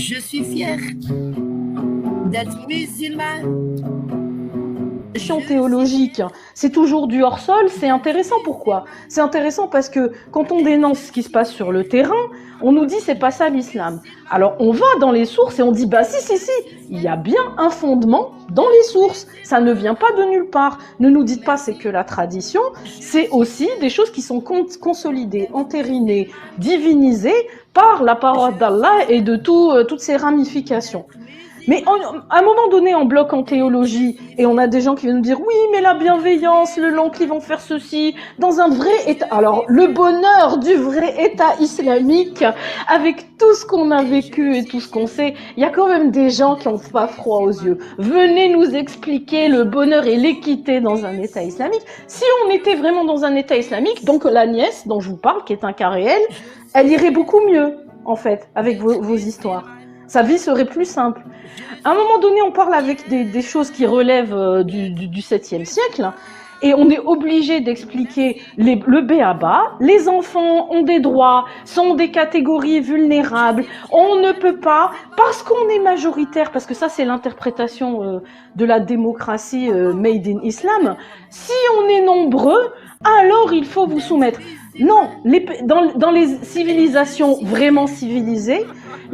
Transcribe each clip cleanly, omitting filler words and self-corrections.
Je suis fière d'être musulmane. Théologique, c'est toujours du hors-sol, c'est intéressant. Pourquoi? C'est intéressant parce que quand on dénonce ce qui se passe sur le terrain, on nous dit c'est pas ça l'islam. Alors on va dans les sources et on dit bah si, il y a bien un fondement dans les sources, ça ne vient pas de nulle part. Ne nous dites pas c'est que la tradition, c'est aussi des choses qui sont consolidées, entérinées, divinisées par la parole d'Allah et de toutes ces ramifications. Mais à un moment donné, on bloque en théologie et on a des gens qui viennent nous dire oui, mais la bienveillance, le l'oncle, ils vont faire ceci dans un vrai état. Alors, le bonheur du vrai état islamique, avec tout ce qu'on a vécu et tout ce qu'on sait, il y a quand même des gens qui n'ont pas froid aux yeux. Venez nous expliquer le bonheur et l'équité dans un état islamique. Si on était vraiment dans un état islamique, donc la nièce dont je vous parle, qui est un cas réel, elle irait beaucoup mieux, en fait, avec vos histoires. Sa vie serait plus simple. À un moment donné, on parle avec des choses qui relèvent du 7e siècle et on est obligé d'expliquer le b.a.-ba. Les enfants ont des droits, sont des catégories vulnérables. On ne peut pas, parce qu'on est majoritaire, parce que ça c'est l'interprétation de la démocratie made in Islam, si on est nombreux, alors il faut vous soumettre. Non, dans les civilisations vraiment civilisées,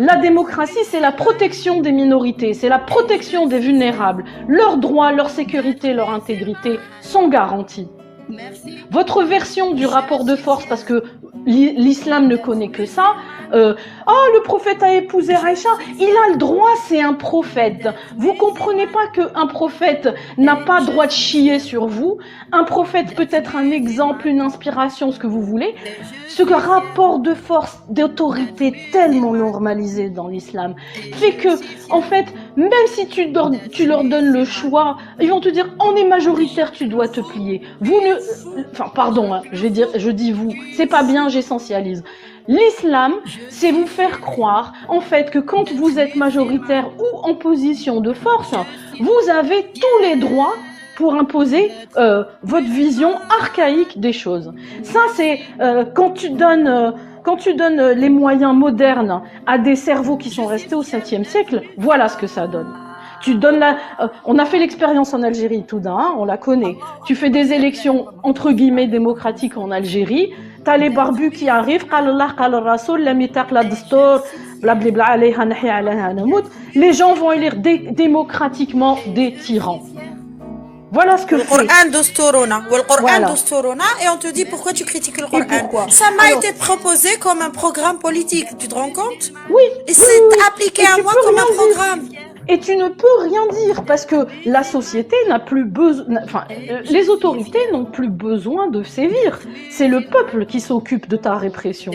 la démocratie, c'est la protection des minorités, c'est la protection des vulnérables. Leurs droits, leur sécurité, leur intégrité sont garantis. Votre version du rapport de force, parce que l'islam ne connaît que ça, le prophète a épousé Aïcha, il a le droit, c'est un prophète. Vous comprenez pas qu'un prophète n'a pas droit de chier sur vous. Un prophète peut être un exemple, une inspiration, ce que vous voulez. Ce rapport de force, d'autorité tellement normalisé dans l'islam fait que, en fait, même si tu leur donnes le choix, ils vont te dire on est majoritaire, tu dois te plier. Je dis vous, c'est pas bien, j'essentialise. L'islam, c'est vous faire croire, en fait, que quand vous êtes majoritaire ou en position de force, vous avez tous les droits pour imposer votre vision archaïque des choses. Ça, c'est quand tu donnes les moyens modernes à des cerveaux qui sont restés au 7e siècle, voilà ce que ça donne. Tu donnes on a fait l'expérience en Algérie, tout d'un, on la connaît. Tu fais des élections entre guillemets démocratiques en Algérie, t'as les barbus qui arrivent, les gens vont élire démocratiquement des tyrans. Voilà ce que le Coran d'Ostorona. Le Coran d'Ostorona, et on te dit pourquoi tu critiques le Coran. Ça m'a été proposé comme un programme politique, tu te rends compte? Oui. Et c'est appliqué à moi comme un programme. Et tu ne peux rien dire parce que la société n'a plus besoin, les autorités n'ont plus besoin de sévir. C'est le peuple qui s'occupe de ta répression,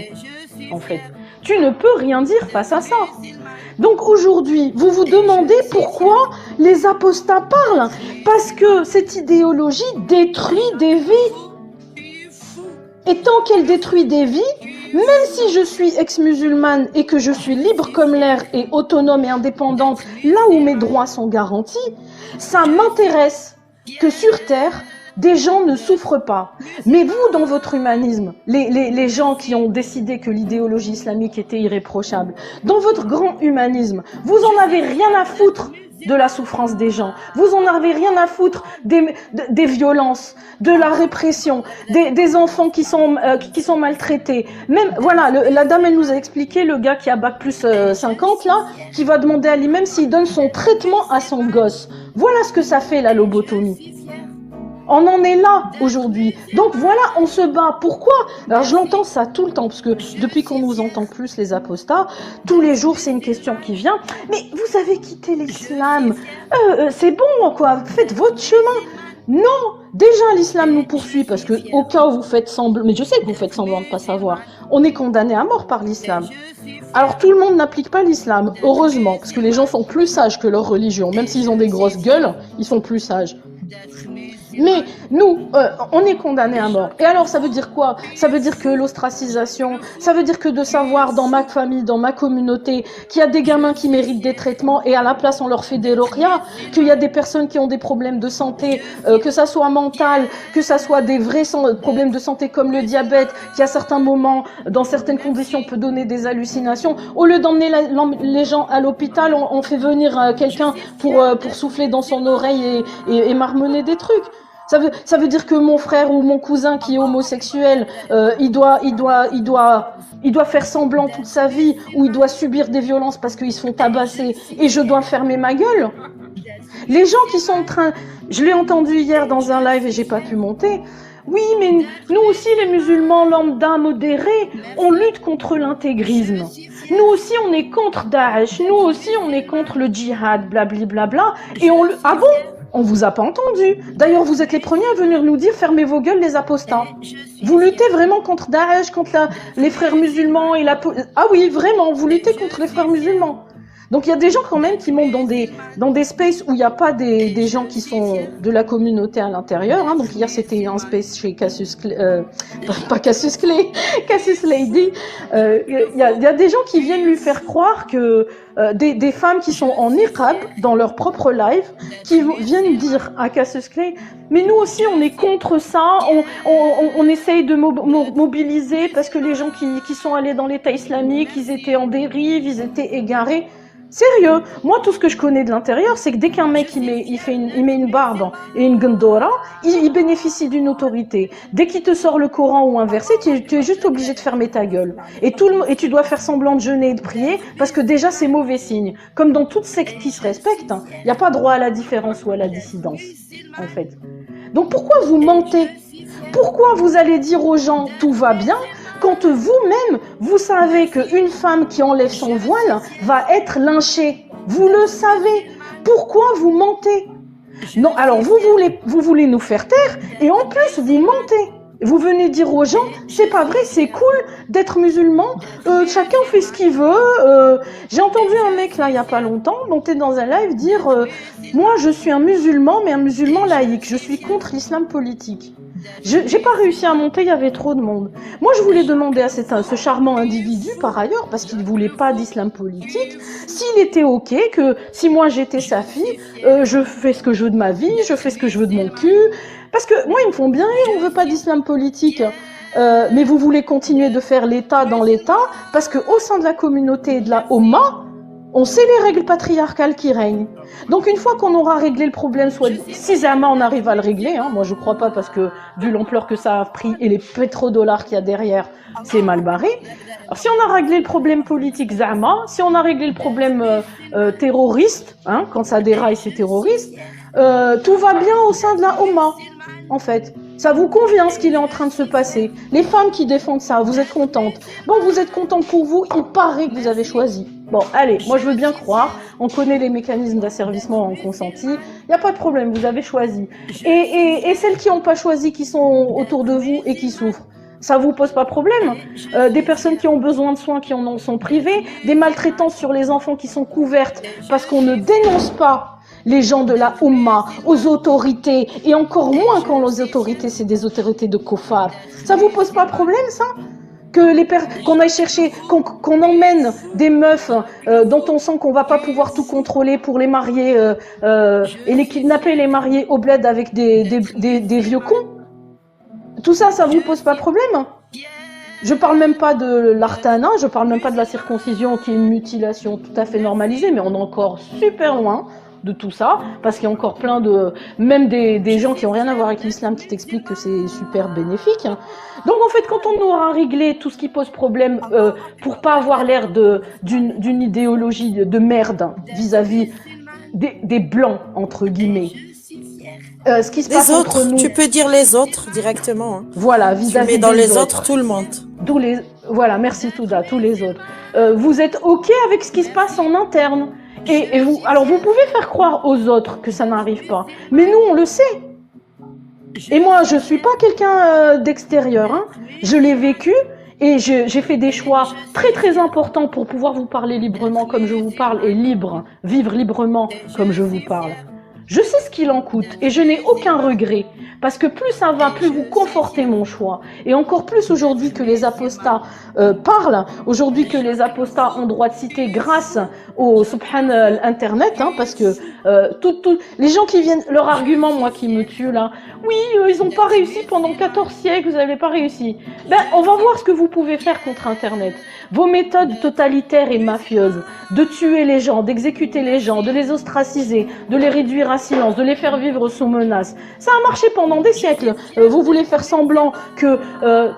en fait. Tu ne peux rien dire face à ça. Donc aujourd'hui, vous vous demandez pourquoi les apostats parlent. Parce que cette idéologie détruit des vies. Et tant qu'elle détruit des vies, même si je suis ex-musulmane et que je suis libre comme l'air et autonome et indépendante, là où mes droits sont garantis, ça m'intéresse que sur Terre, des gens ne souffrent pas. Mais vous, dans votre humanisme, les gens qui ont décidé que l'idéologie islamique était irréprochable, dans votre grand humanisme, vous en avez rien à foutre de la souffrance des gens. Vous en avez rien à foutre des violences, de la répression, des enfants qui sont maltraités. Même, voilà, la dame, elle nous a expliqué, le gars qui a bac plus 50, là, qui va demander à lui-même s'il donne son traitement à son gosse. Voilà ce que ça fait, la lobotomie. On en est là aujourd'hui. Donc voilà, on se bat. Pourquoi? Alors je l'entends ça tout le temps, parce que depuis qu'on nous entend plus les apostats, tous les jours c'est une question qui vient. Mais vous avez quitté l'islam. C'est bon, quoi. Faites votre chemin. Non, déjà l'islam nous poursuit parce que au cas où vous faites semblant, mais je sais que vous faites semblant de pas savoir, on est condamné à mort par l'islam. Alors tout le monde n'applique pas l'islam, heureusement, parce que les gens sont plus sages que leur religion, même s'ils ont des grosses gueules, ils sont plus sages. Mais nous, on est condamnés à mort. Et alors, ça veut dire quoi? Ça veut dire que l'ostracisation, ça veut dire que de savoir dans ma famille, dans ma communauté, qu'il y a des gamins qui méritent des traitements et à la place on leur fait des ruqya, qu'il y a des personnes qui ont des problèmes de santé, que ça soit mental, que ça soit des vrais problèmes de santé comme le diabète, qui à certains moments, dans certaines conditions, peut donner des hallucinations. Au lieu d'emmener les gens à l'hôpital, on fait venir quelqu'un pour souffler dans son oreille et marmonner des trucs. Ça veut dire que mon frère ou mon cousin qui est homosexuel, il doit faire semblant toute sa vie, ou il doit subir des violences parce qu'ils se font tabasser, et je dois fermer ma gueule. Les gens qui sont en train, je l'ai entendu hier dans un live et j'ai pas pu monter. Oui, mais nous aussi, les musulmans lambda modérés, on lutte contre l'intégrisme. Nous aussi, on est contre Daesh. Nous aussi, on est contre le djihad, blablabla. Et ah bon? On vous a pas entendu. D'ailleurs, vous êtes les premiers à venir nous dire fermez vos gueules, les apostats. Vous luttez vraiment contre Daesh, contre les frères musulmans et ah oui, vraiment, vous luttez contre les frères musulmans. Donc il y a des gens quand même qui montent dans des spaces où il n'y a pas des gens qui sont de la communauté à l'intérieur. Hein. Donc hier c'était un space chez Cassius Clay, pas Cassius Clay, Cassius Lady. Il y a des gens qui viennent lui faire croire que des femmes qui sont en niqab dans leur propre live, qui viennent dire à Cassius Clay, mais nous aussi on est contre ça, on essaye de mobiliser parce que les gens qui sont allés dans l'État islamique, ils étaient en dérive, ils étaient égarés. Sérieux, moi tout ce que je connais de l'intérieur, c'est que dès qu'un mec il met une barbe et une gondora, il bénéficie d'une autorité. Dès qu'il te sort le Coran ou un verset, tu es juste obligé de fermer ta gueule. Et tu dois faire semblant de jeûner et de prier, parce que déjà c'est mauvais signe. Comme dans toute secte qui se respecte, il n'y a pas droit à la différence ou à la dissidence, en fait. Donc pourquoi vous mentez? Pourquoi vous allez dire aux gens tout va bien, quand vous-même, vous savez qu'une femme qui enlève son voile va être lynchée? Vous le savez. Pourquoi vous mentez? Non, alors vous voulez nous faire taire et en plus vous mentez. Vous venez dire aux gens, c'est pas vrai, c'est cool d'être musulman, chacun fait ce qu'il veut. J'ai entendu un mec là il y a pas longtemps monter dans un live dire moi je suis un musulman mais un musulman laïque, je suis contre l'islam politique. J'ai pas réussi à monter, il y avait trop de monde. Moi, je voulais demander à ce charmant individu, par ailleurs, parce qu'il voulait pas d'islam politique, s'il était ok que si moi j'étais sa fille, je fais ce que je veux de ma vie, je fais ce que je veux de mon cul, parce que moi ils me font bien rire, on veut pas d'islam politique. Mais vous voulez continuer de faire l'État dans l'État, parce que au sein de la communauté et de la Oumma, on sait les règles patriarcales qui règnent. Donc une fois qu'on aura réglé le problème, si jamais on arrive à le régler, hein, moi je crois pas parce que vu l'ampleur que ça a pris et les pétrodollars qu'il y a derrière, c'est mal barré. Alors si on a réglé le problème politique Zama, si on a réglé le problème terroriste, hein, quand ça déraille c'est terroriste, tout va bien au sein de la Oumma, en fait. Ça vous convient ce qu'il est en train de se passer. Les femmes qui défendent ça, vous êtes contentes. Bon, vous êtes contentes pour vous, il paraît que vous avez choisi. Bon, allez, moi je veux bien croire, on connaît les mécanismes d'asservissement en consenti, il n'y a pas de problème, vous avez choisi. Et celles qui n'ont pas choisi, qui sont autour de vous et qui souffrent, ça vous pose pas problème? Des personnes qui ont besoin de soins, qui en sont privées, des maltraitances sur les enfants qui sont couvertes parce qu'on ne dénonce pas les gens de la Oumma aux autorités, et encore moins quand les autorités, c'est des autorités de Kofar. Ça vous pose pas problème, ça? Qu'on aille chercher, qu'on emmène des meufs dont on sent qu'on va pas pouvoir tout contrôler pour les marier et les kidnapper, les marier au bled avec des vieux cons? Tout ça, ça vous pose pas problème? Je parle même pas de l'artana, je parle même pas de la circoncision qui est une mutilation tout à fait normalisée, mais on est encore super loin de tout ça, parce qu'il y a encore plein même des gens qui ont rien à voir avec l'islam qui t'expliquent que c'est super bénéfique. Donc en fait, quand on aura réglé tout ce qui pose problème pour pas avoir l'air d'une idéologie de merde vis-à-vis des blancs, entre guillemets, ce qui se passe entre nous... Tu peux dire les autres directement. Hein. Voilà, vis-à-vis des autres. Mais dans les autres, tout le monde. Voilà, merci Touda, tous les autres. Vous êtes ok avec ce qui se passe en interne. Et vous pouvez faire croire aux autres que ça n'arrive pas, mais nous on le sait. Et moi je suis pas quelqu'un d'extérieur, hein. Je l'ai vécu et j'ai fait des choix très très importants pour pouvoir vous parler librement comme je vous parle et vivre librement comme je vous parle. Je sais ce qu'il en coûte et je n'ai aucun regret. Parce que plus ça va, plus vous confortez mon choix. Et encore plus aujourd'hui que les apostats parlent, aujourd'hui que les apostats ont droit de citer grâce au subhan internet, hein, parce que les gens qui viennent, leur argument, moi qui me tue là, oui, ils n'ont pas réussi pendant 14 siècles, vous n'avez pas réussi. Ben, on va voir ce que vous pouvez faire contre internet. Vos méthodes totalitaires et mafieuses, de tuer les gens, d'exécuter les gens, de les ostraciser, de les réduire à silence, de les faire vivre sous menace, ça a marché pendant des siècles. Vous voulez faire semblant que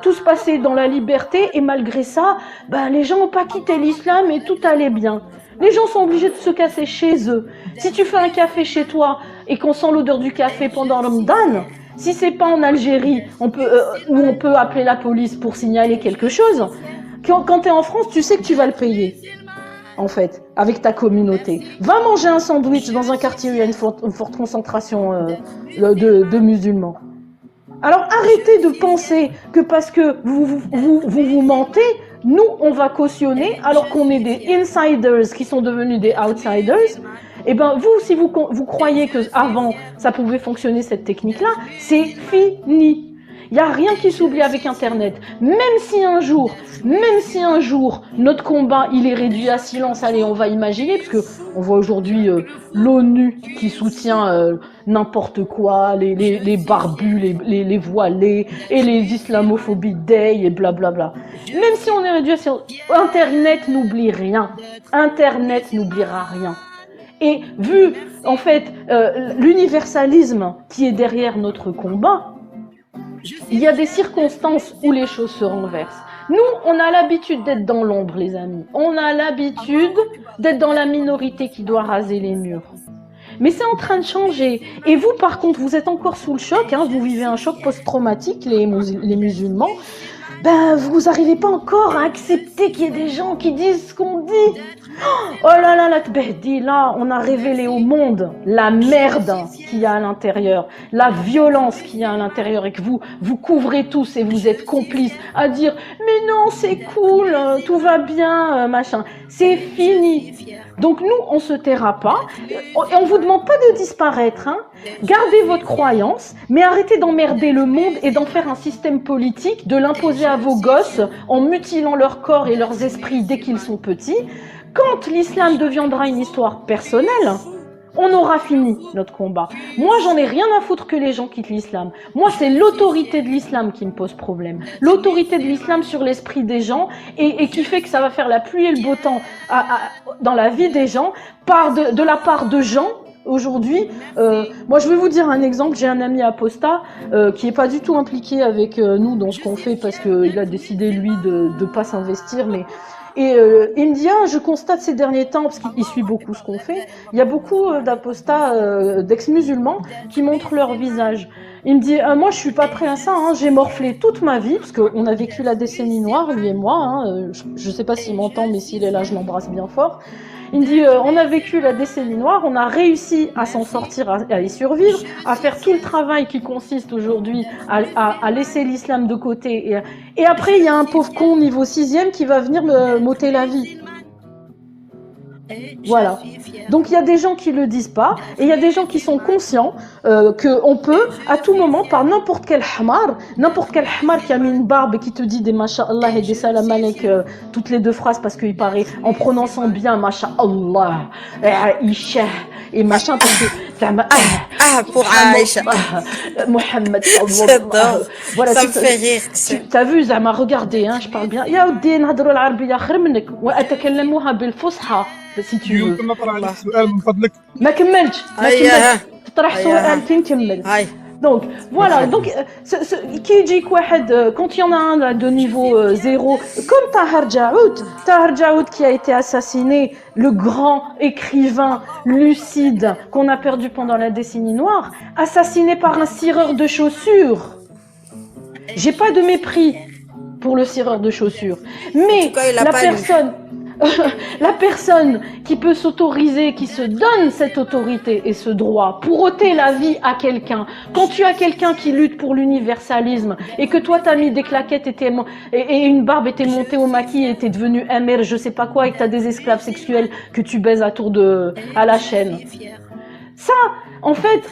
tout se passait dans la liberté et malgré ça, ben, les gens n'ont pas quitté l'islam et tout allait bien. Les gens sont obligés de se casser chez eux. Si tu fais un café chez toi et qu'on sent l'odeur du café pendant Ramadan, si c'est pas en Algérie, où on peut appeler la police pour signaler quelque chose, quand tu es en France, tu sais que tu vas le payer, en fait, avec ta communauté. Va manger un sandwich dans un quartier où il y a une forte concentration de musulmans. Alors arrêtez de penser que parce que vous mentez, nous on va cautionner alors qu'on est des insiders qui sont devenus des outsiders. Et ben vous, si vous croyez que avant ça pouvait fonctionner cette technique-là, c'est fini. Il n'y a rien qui s'oublie avec Internet. Même si un jour, notre combat, il est réduit à silence, allez, on va imaginer, parce que on voit aujourd'hui l'ONU qui soutient n'importe quoi, les barbus, les voilés, et les islamophobes day, et blablabla. Même si on est réduit à silence, Internet n'oublie rien. Internet n'oubliera rien. Et vu, en fait, l'universalisme qui est derrière notre combat, il y a des circonstances où les choses se renversent. Nous, on a l'habitude d'être dans l'ombre, les amis. On a l'habitude d'être dans la minorité qui doit raser les murs. Mais c'est en train de changer. Et vous, par contre, vous êtes encore sous le choc, hein, vous vivez un choc post-traumatique, les musulmans. Ben, vous n'arrivez pas encore à accepter qu'il y ait des gens qui disent ce qu'on dit. Oh là là, la tbehdi, là, on a révélé au monde la merde qu'il y a à l'intérieur, la violence qu'il y a à l'intérieur et que vous couvrez tous et vous êtes complices à dire « Mais non, c'est cool, tout va bien, machin. » C'est fini. Donc nous, on se taira pas et on vous demande pas de disparaître, hein. Gardez votre croyance, mais arrêtez d'emmerder le monde et d'en faire un système politique, de l'imposer à vos gosses en mutilant leur corps et leurs esprits dès qu'ils sont petits. Quand l'islam deviendra une histoire personnelle, on aura fini notre combat. Moi, j'en ai rien à foutre que les gens quittent l'islam. Moi, c'est l'autorité de l'islam qui me pose problème. L'autorité de l'islam sur l'esprit des gens et qui fait que ça va faire la pluie et le beau temps dans la vie des gens de la part de gens. Aujourd'hui, moi je vais vous dire un exemple, j'ai un ami apostat qui est pas du tout impliqué avec nous dans ce qu'on fait parce qu'il a décidé lui de pas s'investir, mais il me dit je constate ces derniers temps, parce qu'il suit beaucoup ce qu'on fait, il y a beaucoup d'apostats, d'ex-musulmans qui montrent leur visage. Il me dit moi je suis pas prêt à ça, hein, j'ai morflé toute ma vie, parce qu'on a vécu la décennie noire, lui et moi, hein, je sais pas s'il m'entend, mais s'il est là je l'embrasse bien fort. Il me dit on a vécu la décennie noire, on a réussi à s'en sortir, à y survivre, à faire tout le travail qui consiste aujourd'hui à laisser l'islam de côté. Et après, il y a un pauvre con niveau 6e qui va venir me m'ôter la vie. Voilà. Donc il y a des gens qui le disent pas et il y a des gens qui sont conscients qu'on peut à tout moment par n'importe quel hamar qui a mis une barbe et qui te dit des masha'Allah et des salam alek toutes les deux phrases parce qu'il paraît en prononçant bien masha'Allah Aïcha et machin parce que pour Aïcha Mohammed j'adore voilà, ça me fait rire t'as vu Zama regardez hein je parle bien يا ودي نهضروا العربية خير منك وأتكلموها بالفصحى si tu veux. ما كملتش طرح سؤال فين كمل donc voilà donc qui dit quand il y en a un de niveau 0 comme Tahar Jaoud qui a été assassiné, le grand écrivain lucide qu'on a perdu pendant la décennie noire, assassiné par un cireur de chaussures. J'ai pas de mépris pour le cireur de chaussures, mais la personne qui peut s'autoriser, qui se donne cette autorité et ce droit pour ôter la vie à quelqu'un, quand tu as quelqu'un qui lutte pour l'universalisme et que toi t'as mis des claquettes et une barbe et t'es monté au maquis et t'es devenu MR je sais pas quoi et que t'as des esclaves sexuels que tu baises à la chaîne. Ça, en fait,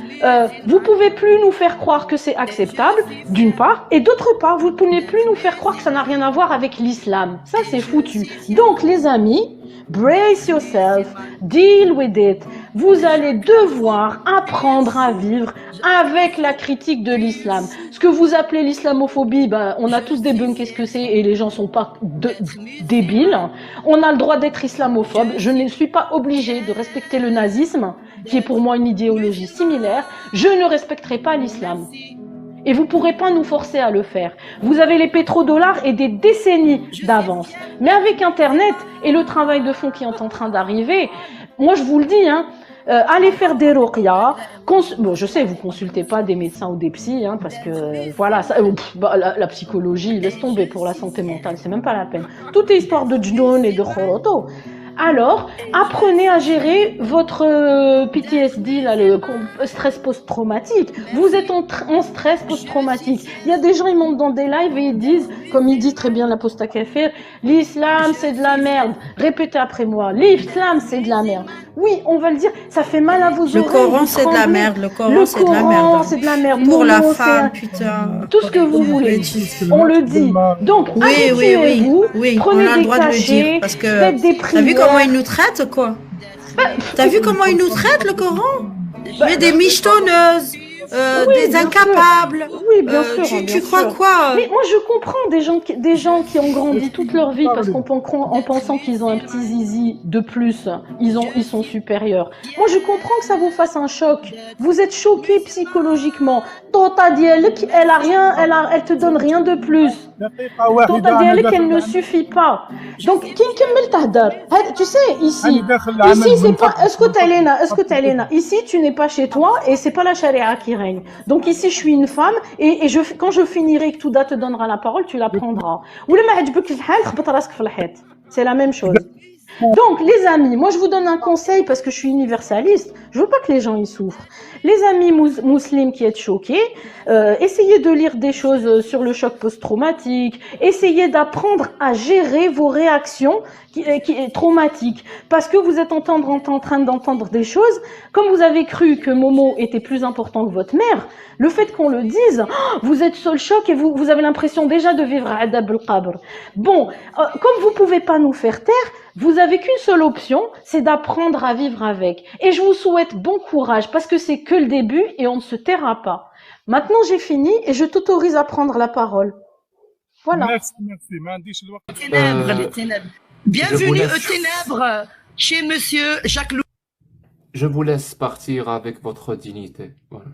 vous pouvez plus nous faire croire que c'est acceptable, d'une part, et d'autre part, vous ne pouvez plus nous faire croire que ça n'a rien à voir avec l'islam. Ça, c'est foutu. Donc, les amis, brace yourself, deal with it. Vous allez devoir apprendre à vivre avec la critique de l'islam. Ce que vous appelez l'islamophobie, ben, on a tous des buns, qu'est-ce que c'est, et les gens sont pas débiles. On a le droit d'être islamophobe. Je ne suis pas obligée de respecter le nazisme, qui est pour moi une idéologie similaire. Je ne respecterai pas l'islam. Et vous ne pourrez pas nous forcer à le faire. Vous avez les pétrodollars et des décennies d'avance. Mais avec Internet et le travail de fond qui est en train d'arriver, moi je vous le dis, hein, allez faire des ruqya. Bon, je sais, vous consultez pas des médecins ou des psys, hein, parce que voilà, ça, la psychologie, laisse tomber pour la santé mentale, c'est même pas la peine. Tout est histoire de djnoun et de khoroto. Alors, apprenez à gérer votre PTSD, là, le stress post-traumatique. Vous êtes en stress post-traumatique. Il y a des gens, ils montent dans des lives et ils disent, comme il dit très bien l'apostat Kafir, l'islam c'est de la merde. Répétez après moi, l'islam c'est de la merde. Oui, on va le dire, ça fait mal à vos oreilles. Le Coran c'est de la merde, le Coran c'est de la merde. C'est de la merde. Pour la femme, putain. Tout ce que vous voulez. On le dit. Donc, habituez-vous, oui, prenez on a le droit de le dire, parce que t'as vu comment il nous traite, quoi? T'as vu comment il nous traite, le Coran? Mais des michetonneuses, des incapables. Oui, bien sûr. Tu crois quoi? Mais moi, je comprends des gens qui ont grandi toute leur vie parce qu'en pensant qu'ils ont un petit zizi de plus, ils sont supérieurs. Moi, je comprends que ça vous fasse un choc. Vous êtes choqué psychologiquement. Tota dialek, elle te donne rien de plus. Tota dialek, elle ne suffit pas. Donc, tu sais, ici, c'est pas, est-ce que t'as Elena, ici, tu n'es pas chez toi et c'est pas la charia qui règne. Donc ici, je suis une femme et quand je finirai que Touda te donnera la parole, tu la prendras. C'est la même chose. Donc, les amis, moi je vous donne un conseil parce que je suis universaliste. Je veux pas que les gens y souffrent. Les amis musulmans qui êtes choqués, essayez de lire des choses sur le choc post-traumatique. Essayez d'apprendre à gérer vos réactions qui est traumatique, parce que vous êtes en train d'entendre des choses, comme vous avez cru que Momo était plus important que votre mère, le fait qu'on le dise, vous êtes sur le choc et vous avez l'impression déjà de vivre Adab al-Qabr. Bon, comme vous pouvez pas nous faire taire, vous avez qu'une seule option, c'est d'apprendre à vivre avec. Et je vous souhaite bon courage, parce que c'est que le début et on ne se taira pas. Maintenant, j'ai fini et je t'autorise à prendre la parole. Voilà. Merci. Bienvenue aux ténèbres chez Monsieur Jacques Loup. Je vous laisse partir avec votre dignité. Voilà.